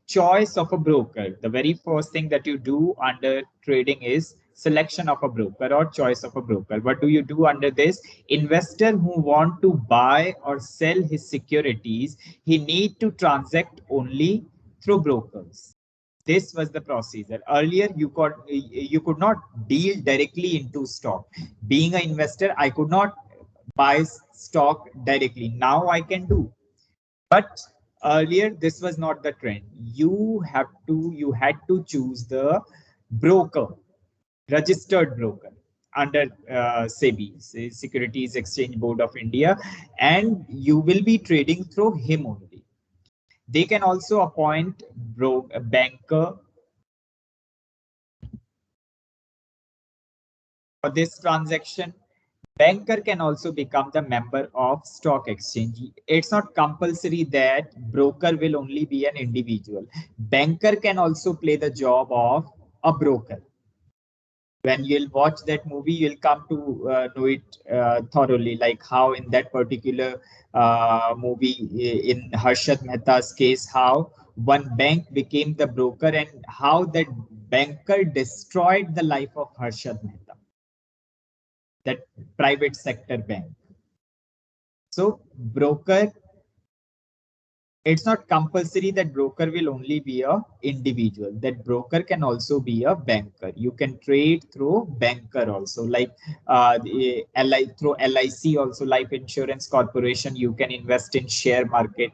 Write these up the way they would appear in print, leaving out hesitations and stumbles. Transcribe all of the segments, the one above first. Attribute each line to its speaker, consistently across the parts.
Speaker 1: choice of a broker. The very first thing that you do under trading is selection of a broker or choice of a broker. What do you do under this? Investor who want to buy or sell his securities, he need to transact only through brokers. This was the procedure. Earlier, you could not deal directly into stock. Being an investor, I could not buy stock directly. Now I can do. But earlier, this was not the trend. You had to choose the broker, registered broker under SEBI, Securities Exchange Board of India, and you will be trading through him only. They can also appoint a banker for this transaction. Banker can also become the member of stock exchange. It's not compulsory that broker will only be an individual. Banker can also play the job of a broker. When you'll watch that movie, you'll come to know it thoroughly, like how in that particular movie, in Harshad Mehta's case, how one bank became the broker and how that banker destroyed the life of Harshad Mehta, that private sector bank. So broker, it's not compulsory that broker will only be a individual. That broker can also be a banker. You can trade through banker also, like through LIC also, Life Insurance Corporation. You can invest in share market.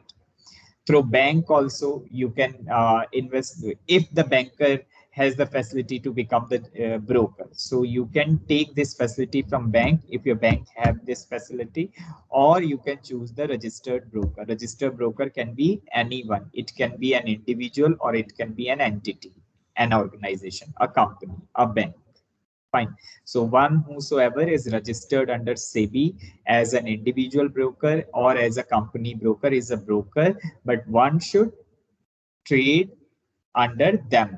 Speaker 1: Through bank also, you can invest if the banker has the facility to become the broker. So you can take this facility from bank if your bank have this facility, or you can choose the registered broker. Registered broker can be anyone. It can be an individual or it can be an entity, an organization, a company, a bank. Fine. So one whosoever is registered under SEBI as an individual broker or as a company broker is a broker, but one should trade under them.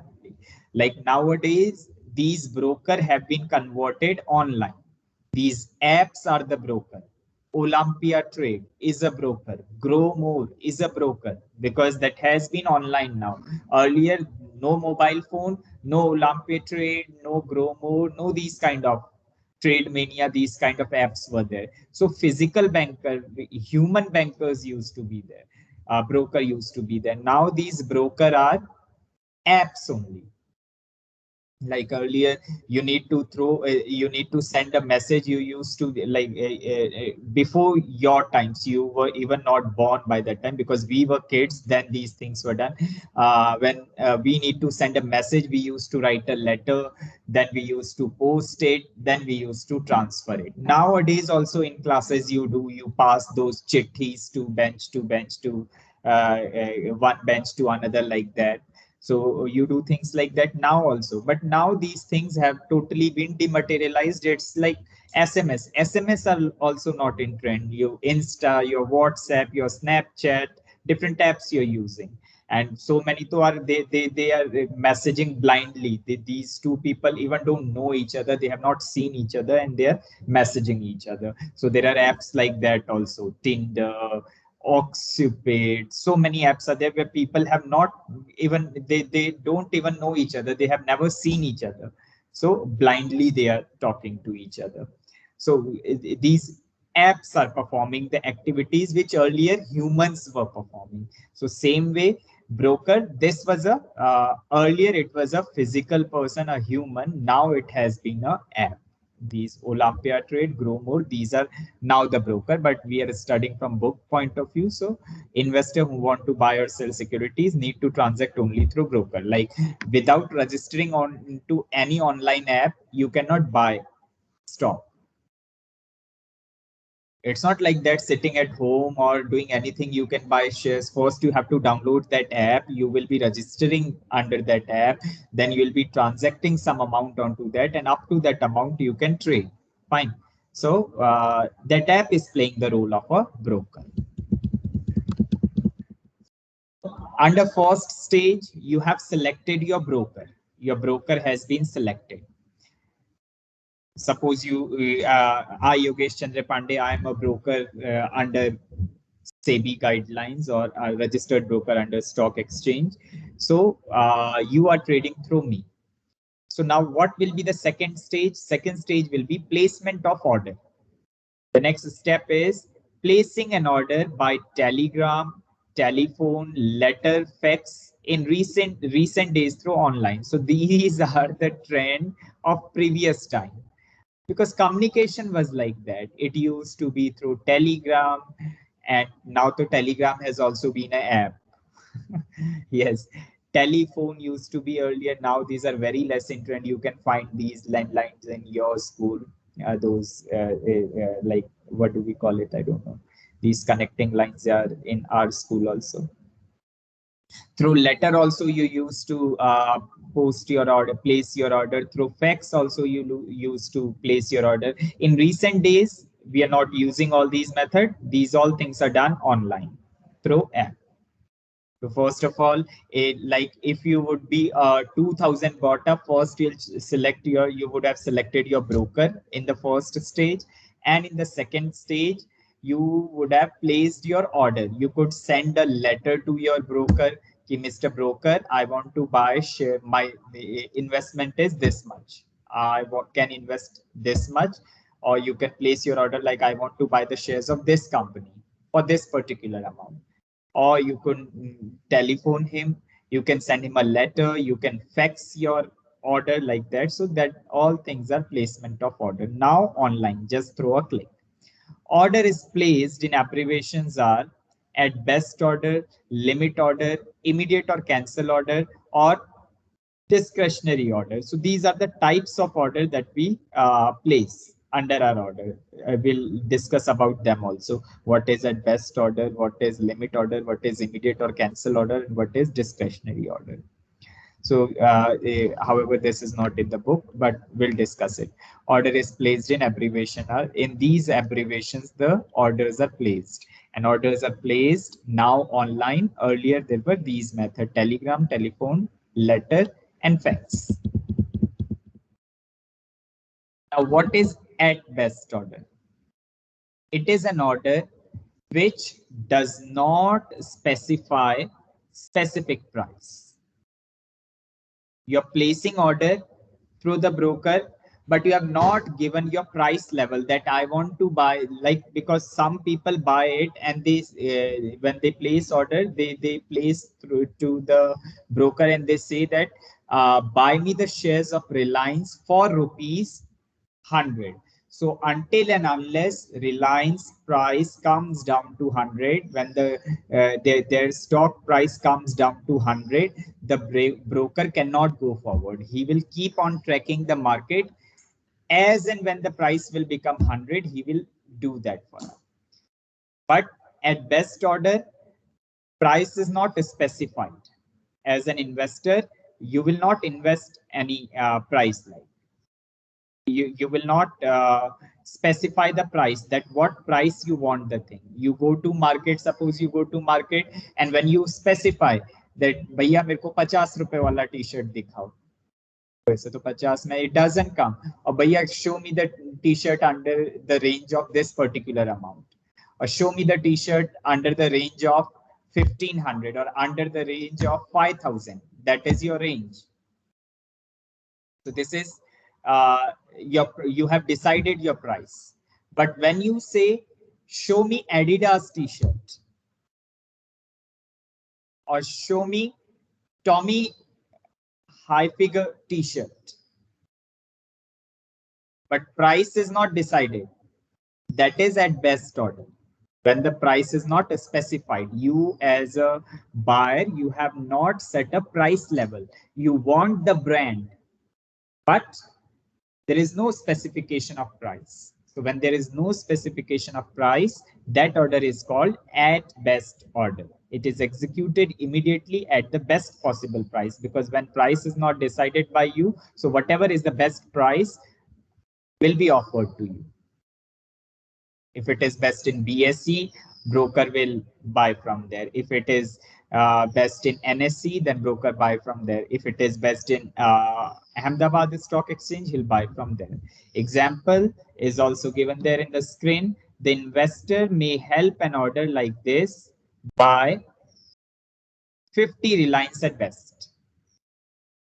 Speaker 1: Like nowadays, these broker have been converted online. These apps are the broker. Olympia Trade is a broker. Grow More is a broker because that has been online now. Earlier, no mobile phone, no Olympia Trade, no Grow More, no these kind of Trade Mania, these kind of apps were there. So physical banker, human bankers used to be there. Broker used to be there. Now these broker are apps only. Like earlier, you need to send a message. You used to like before your times, you were even not born by that time because we were kids then these things were done. When we need to send a message, we used to write a letter, then we used to post it, then we used to transfer it. Nowadays also in classes, you pass those chittis to bench to one bench to another, like that. So you do things like that now also, but now these things have totally been dematerialized. It's like SMS are also not in trend. Your Insta, your WhatsApp, your Snapchat, different apps you're using, and so many to are they are messaging blindly. These two people even don't know each other, they have not seen each other, and they're messaging each other. So there are apps like that also, Tinder, Oxupate. So many apps are there where people have not even they don't even know each other. They have never seen each other. So blindly they are talking to each other. So these apps are performing the activities which earlier humans were performing. So same way, broker, this was a earlier it was a physical person, a human. Now it has been a app. These Olympia Trade, Grow More, these are now the broker, but we are studying from book point of view. So investor who want to buy or sell securities need to transact only through broker. Like without registering on into any online app, you cannot buy stock. It's not like that sitting at home or doing anything you can buy shares. First you have to download that app, you will be registering under that app, then you will be transacting some amount onto that, and up to that amount you can trade. Fine. So that app is playing the role of a broker. Under first stage, you have selected your broker. Your broker has been selected. Suppose you I Yogesh Chandra Pandey, I am a broker under SEBI guidelines or are registered broker under stock exchange. So you are trading through me. So now what will be the second stage? Second stage will be placement of order. The next step is placing an order by telegram, telephone, letter, fax in recent days through online. So these are the trend of previous time, because communication was like that. It used to be through telegram, and now the telegram has also been an app. Yes, telephone used to be earlier. Now these are very less in trend. You can find these landlines in your school. Those like, what do we call it? I don't know. These connecting lines are in our school also. Through letter also you used to post your order, place your order. Through fax also you used to place your order. In recent days, we are not using all these methods. These all things are done online through app. So first of all, like if you would be 2000 bota, first you'll select you would have selected your broker in the first stage, and in the second stage you would have placed your order. You could send a letter to your broker, ki, Mr. Broker, I want to buy share. My investment is this much. I can invest this much, or you can place your order like I want to buy the shares of this company for this particular amount, or you could telephone him, you can send him a letter, you can fax your order like that. So that all things are placement of order now online, just through a click. Order is placed in abbreviations are at best order, limit order, immediate or cancel order, or discretionary order. So these are the types of order that we place under our order. We'll discuss about them also. What is at best order, what is limit order, what is immediate or cancel order, and what is discretionary order. So, however, this is not in the book, but we'll discuss it. Order is placed in abbreviation. In these abbreviations, the orders are placed. And orders are placed now online. Earlier, there were these methods: telegram, telephone, letter, and fax. Now, what is at best order? It is an order which does not specify specific price. You're placing order through the broker, but you have not given your price level that I want to buy, like, because some people buy it and they when they place order, they place through to the broker and they say that buy me the shares of Reliance for rupees 100. So until and unless Reliance price comes down to 100, when their stock price comes down to 100, the broker cannot go forward. He will keep on tracking the market. As and when the price will become 100, he will do that for us. But at best order, price is not specified. As an investor, you will not invest any price like. You will not specify the price, that what price you want the thing. You go to market, suppose you go to market, and when you specify that भैया मेरे को 50 रुपए वाला T-shirt दिखाओ, वैसे तो 50 में it doesn't come, or भैया show me the t-shirt under the range of this particular amount, or show me the t-shirt under the range of 1500 or under the range of 5000. That is your range. So this is you have decided your price. But when you say show me Adidas t-shirt or show me Tommy Hilfiger t-shirt, but price is not decided, that is at best order. When the price is not specified, you as a buyer, you have not set a price level. You want the brand, but there is no specification of price. So when there is no specification of price, that order is called at best order. It is executed immediately at the best possible price, because when price is not decided by you, so whatever is the best price will be offered to you. If it is best in BSE, broker will buy from there. If it is best in NSE, then broker buy from there. If it is best in Ahmedabad Stock Exchange, he'll buy from there. Example is also given there in the screen. the investor may help an order like this by 50 Reliance at best.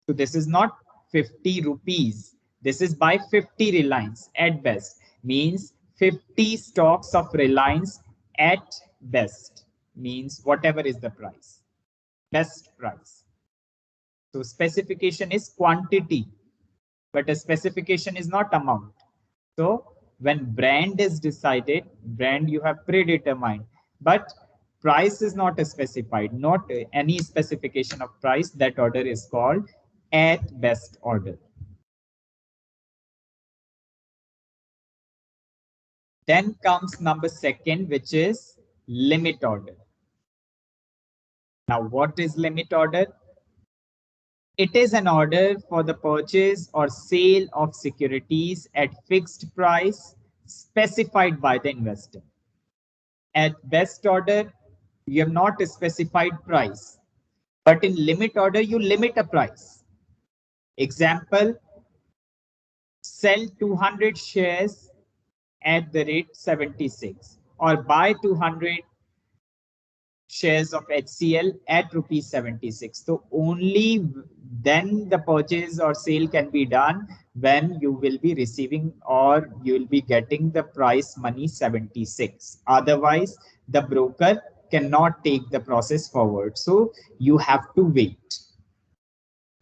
Speaker 1: So this is not 50 rupees. This is by 50 Reliance at best. Means 50 stocks of Reliance at best. Means whatever is the price. Best price. So specification is quantity, but a specification is not amount. So when brand is decided, brand you have predetermined, but price is not specified, not any specification of price. That order is called at best order. Then comes number second, which is limit order. Now, what is limit order? It is an order for the purchase or sale of securities at fixed price specified by the investor. At best order, you have not a specified price, but in limit order, you limit a price. Example, sell 200 shares at the rate 76 or buy 200 shares of HCL at rupees 76. So only then the purchase or sale can be done when you will be receiving or you will be getting the price money 76. Otherwise, the broker cannot take the process forward. So you have to wait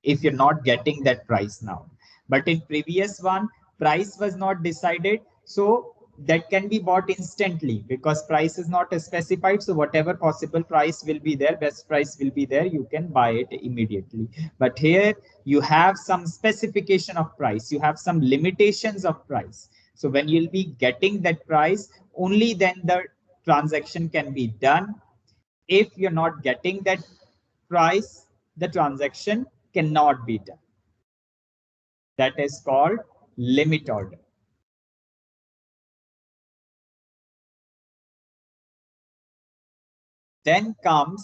Speaker 1: if you're not getting that price now. But in previous one, price was not decided. So that can be bought instantly because price is not specified. So whatever possible price will be there, best price will be there, you can buy it immediately. But here you have some specification of price, you have some limitations of price. So when you'll be getting that price, only then the transaction can be done. If you're not getting that price, the transaction cannot be done. That is called limit order. Then comes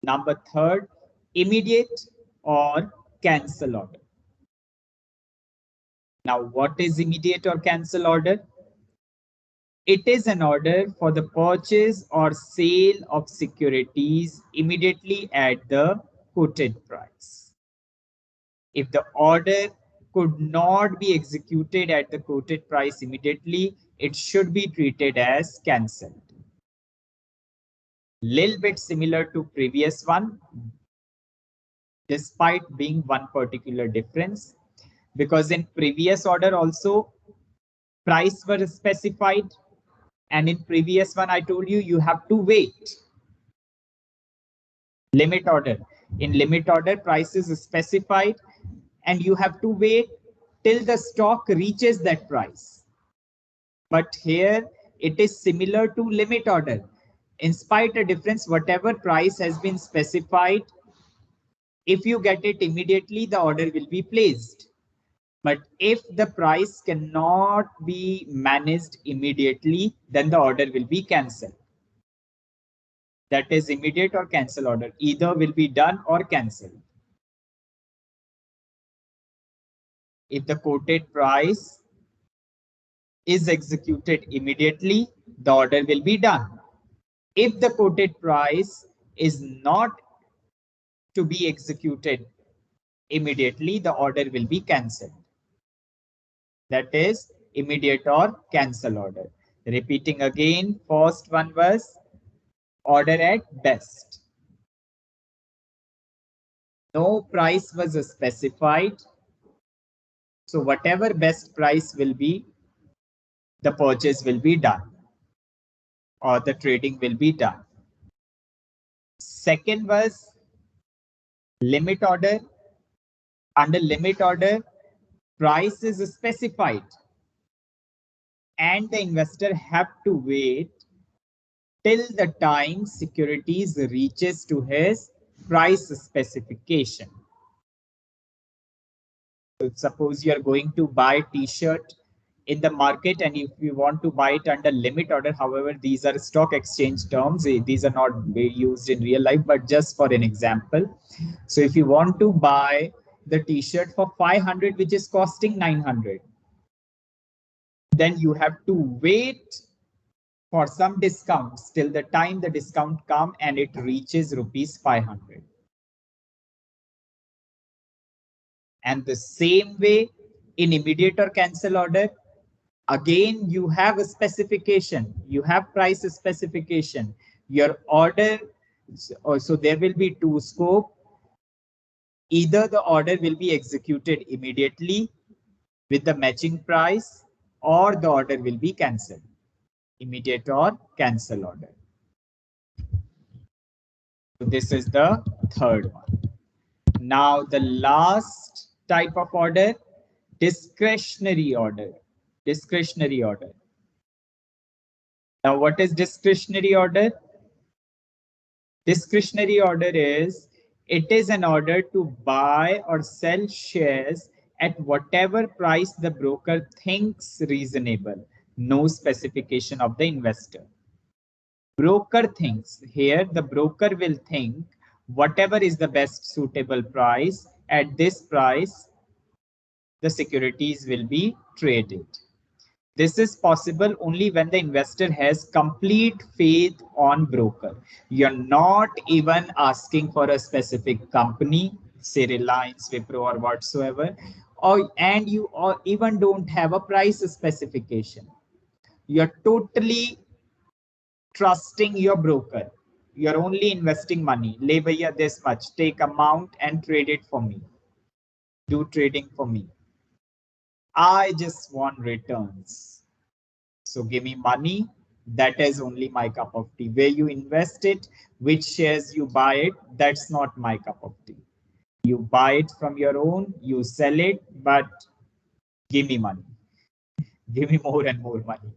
Speaker 1: number third, immediate or cancel order. Now, what is immediate or cancel order? It is an order for the purchase or sale of securities immediately at the quoted price. If the order could not be executed at the quoted price immediately, it should be treated as cancelled. Little bit similar to previous one, despite being one particular difference, because in previous order also price were specified, and in previous one I told you have to wait. Limit order, in limit order price is specified and you have to wait till the stock reaches that price. But here it is similar to limit order. In spite of difference, whatever price has been specified, if you get it immediately, the order will be placed. But if the price cannot be managed immediately, then the order will be cancelled. That is immediate or cancel order. Either will be done or cancelled. If the quoted price is executed immediately, the order will be done. If the quoted price is not to be executed immediately, the order will be cancelled. That is immediate or cancel order. Repeating again, first one was order at best. No price was specified. So whatever best price will be, the purchase will be done or the trading will be done. Second was limit order. Under limit order, price is specified and the investor have to wait till the time securities reaches to his price specification. So suppose you are going to buy t-shirt in the market and if you want to buy it under limit order, however, these are stock exchange terms. These are not used in real life, but just for an example. So if you want to buy the t-shirt for 500, which is costing 900, then you have to wait for some discounts till the time the discount come and it reaches rupees 500. And the same way in immediate or cancel order, again, you have a specification, you have price specification, your order. So there will be two scope. Either the order will be executed immediately with the matching price, or the order will be cancelled, immediate or cancel order. So this is the third one. Now the last type of order, discretionary order. Discretionary order. Now what is discretionary order? Discretionary order is, it is an order to buy or sell shares at whatever price the broker thinks reasonable, no specification of the investor. Broker thinks, here the broker will think whatever is the best suitable price, at this price the securities will be traded. This is possible only when the investor has complete faith on broker. You're not even asking for a specific company, say Reliance, Wipro, or whatsoever, and you even don't have a price specification. You're totally trusting your broker. You're only investing money. Le bhaiya this much, take amount and trade it for me. Do trading for me. I just want returns. So give me money. That is only my cup of tea. Where you invest it, which shares you buy it, that's not my cup of tea. You buy it from your own, you sell it, but give me money. Give me more and more money.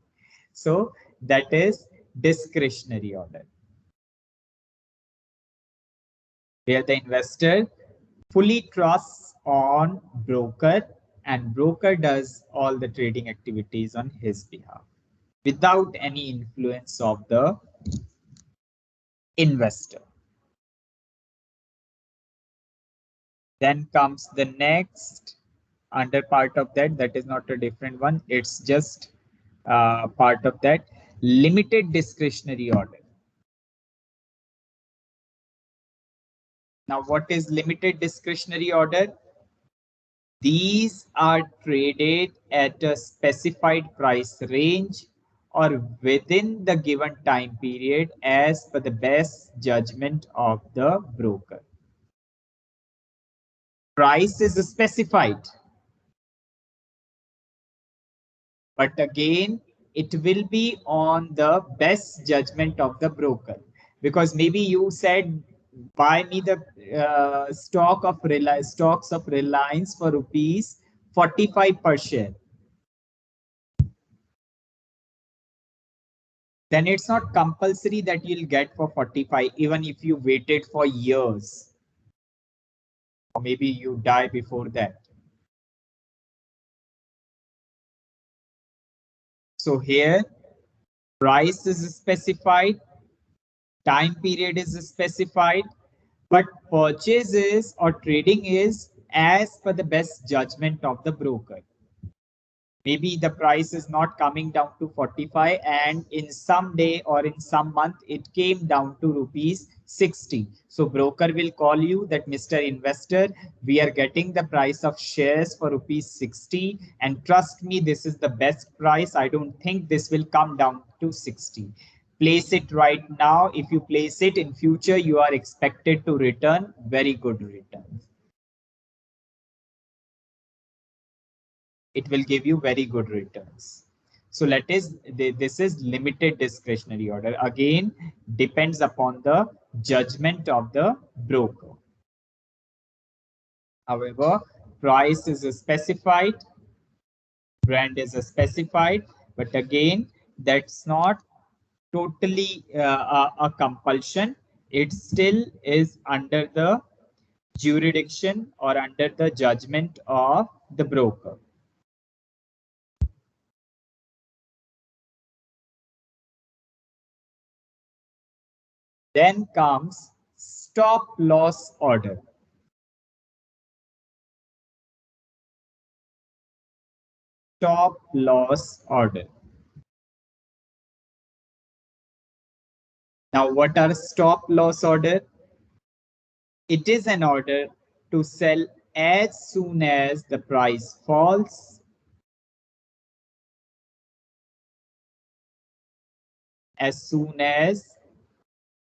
Speaker 1: So that is discretionary order, where the investor fully trusts on broker and broker does all the trading activities on his behalf without any influence of the investor. Then comes the next under part of that, that is not a different one, it's just part of that, limited discretionary order. Now what is limited discretionary order? These are traded at a specified price range or within the given time period as per the best judgment of the broker. Price is specified, but again, it will be on the best judgment of the broker, because maybe you said buy me the stocks of Reliance for rupees 45 per share. Then it's not compulsory that you'll get for 45, even if you waited for years, or maybe you die before that. So here, price is specified, time period is specified, but purchases or trading is as per the best judgment of the broker. Maybe the price is not coming down to 45 and in some day or in some month it came down to rupees 60. So broker will call you that Mr. Investor, we are getting the price of shares for rupees 60 and trust me, this is the best price. I don't think this will come down to 60. Place it right now. If you place it in future, you are expected to return very good returns. It will give you very good returns. So this is limited discretionary order. Again, depends upon the judgment of the broker. However, price is specified, brand is specified, but again, that's not totally a compulsion. It still is under the jurisdiction or under the judgment of the broker. Then comes stop loss order. Stop loss order. Now, what are stop loss order? It is an order to sell as soon as the price falls. As soon as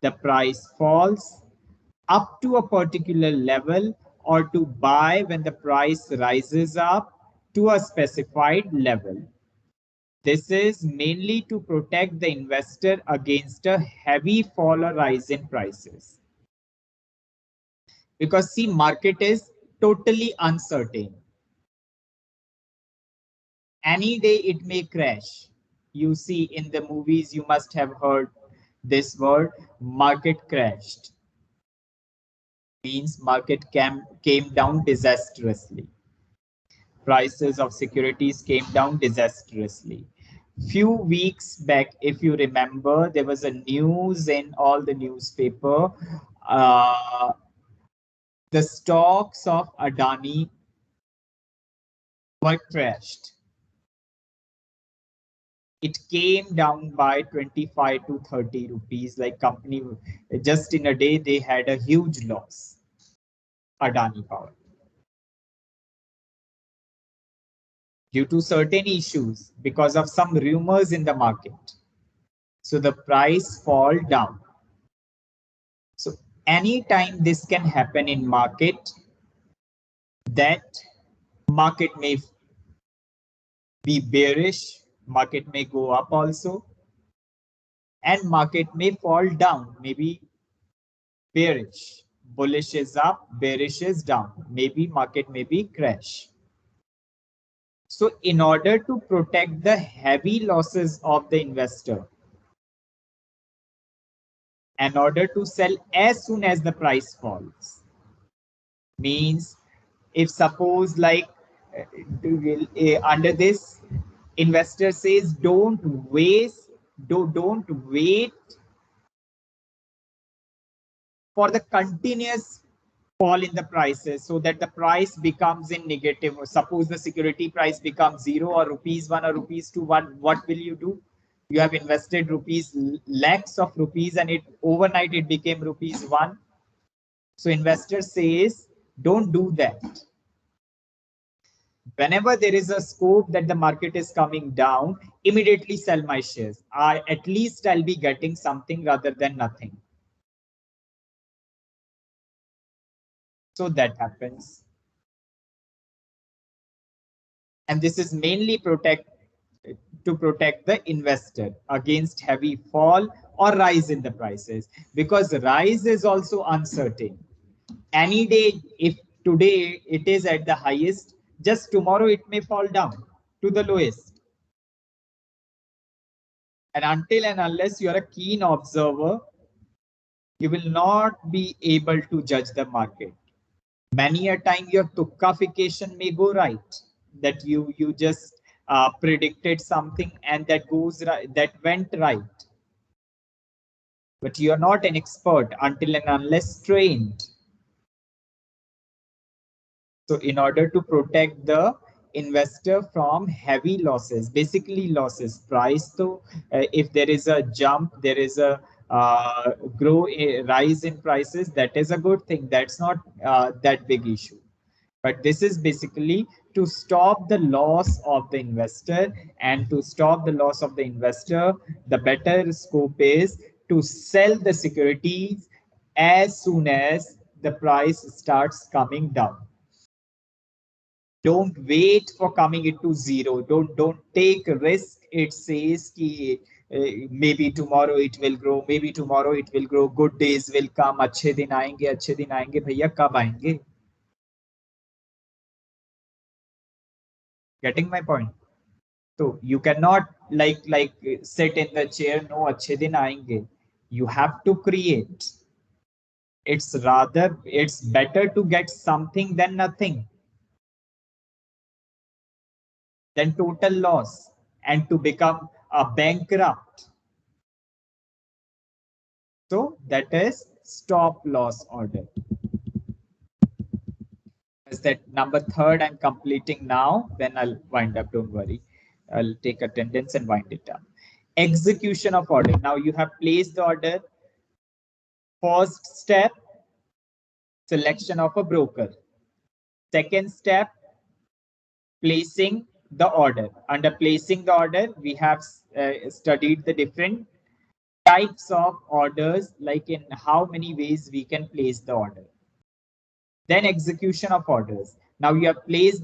Speaker 1: the price falls up to a particular level, or to buy when the price rises up to a specified level. This is mainly to protect the investor against a heavy fall or rise in prices. Because see, market is totally uncertain. Any day it may crash. You see in the movies, you must have heard this word, market crashed. Means market came down disastrously. Prices of securities came down disastrously. Few weeks back, if you remember, there was a news in all the newspaper. The stocks of Adani were crashed. It came down by 25 to 30 rupees. Like company, just in a day, they had a huge loss. Adani Power. Due to certain issues, because of some rumors in the market. So the price fall down. So anytime this can happen in market, that market may be bearish, market may go up also, and market may fall down, maybe bearish. Bullish is up, bearish is down. Maybe market may be crash. So in order to protect the heavy losses of the investor, in order to sell as soon as the price falls, means if suppose like under this, investor says don't wait for the continuous fall in the prices so that the price becomes in negative. Or suppose the security price becomes 0 or rupees 1 or rupees 2, what will you do? You have invested rupees, lakhs of rupees, and it overnight it became rupees 1. So investor says don't do that. Whenever there is a scope that the market is coming down, immediately sell my shares. At least I'll be getting something rather than nothing. So that happens. And this is mainly to protect the investor against heavy fall or rise in the prices, because rise is also uncertain. Any day, if today it is at the highest, just tomorrow it may fall down to the lowest. And until and unless you are a keen observer, you will not be able to judge the market. Many a time your tukkafication may go right, that you just predicted something and that goes right, that went right. But you are not an expert until and unless trained. So in order to protect the investor from heavy losses, basically losses, price. So if there is a jump, there is a rise in prices, that is a good thing. That's not that big issue. But this is basically to stop the loss of the investor, and to stop the loss of the investor, the better scope is to sell the securities as soon as the price starts coming down. Don't wait for coming it to 0. Don't take a risk. It says ki, maybe tomorrow it will grow, maybe tomorrow it will grow, good days will come, अच्छे दिन आएंगे भैया कब आएंगे? Getting my point? So you cannot like sit in the chair, no अच्छे दिन आएंगे. You have to create. It's better to get something than nothing, than total loss and to become a bankrupt. So that is stop loss order. Is that number 3rd I'm completing now, then I'll wind up, don't worry. I'll take attendance and wind it up. Execution of order. Now you have placed the order, First step, selection of a broker. Second step, placing the order. Under placing the order, we have studied the different types of orders, like in how many ways we can place the order. Then execution of orders. Now you have placed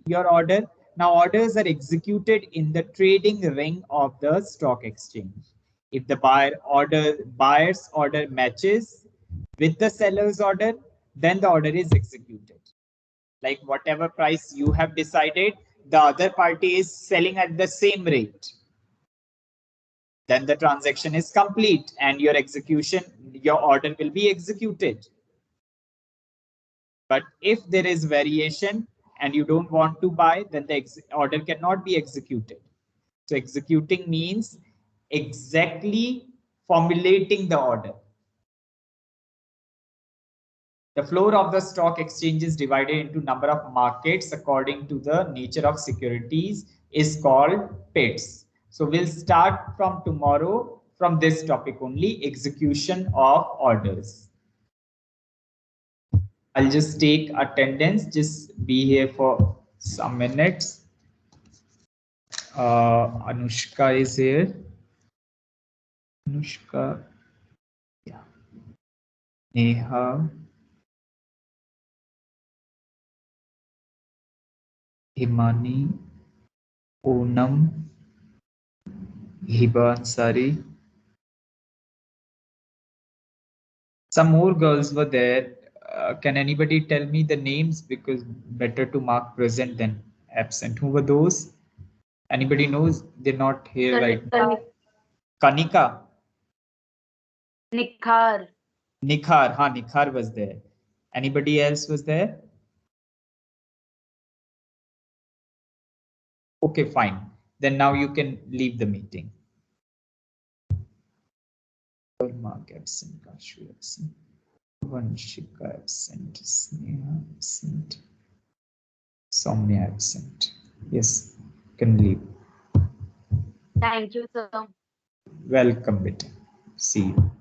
Speaker 1: your order. Now orders are executed in the trading ring of the stock exchange. If the buyer's order matches with the seller's order, then the order is executed. Like whatever price you have decided, the other party is selling at the same rate. Then the transaction is complete and your order will be executed. But if there is variation and you don't want to buy, then the order cannot be executed. So executing means exactly formulating the order. The floor of the stock exchange is divided into number of markets according to the nature of securities is called pits. So we'll start from tomorrow from this topic only, execution of orders. I'll just take attendance, just be here for some minutes. Anushka is here. Anushka, yeah. Neha, Himani, Poonam, Hiba Ansari. Some more girls were there. Can anybody tell me the names? Because better to mark present than absent. Who were those? Anybody knows? They're not here right now. Kanika.
Speaker 2: Nikhar.
Speaker 1: Nikhar. Ha, Nikhar was there. Anybody else was there? Okay, fine. Then now you can leave the meeting. Mark absent, Kashu absent, Vanshika absent, Sneha absent, Soumya absent. Yes, can leave.
Speaker 2: Thank you, sir.
Speaker 1: Welcome, beta. See you.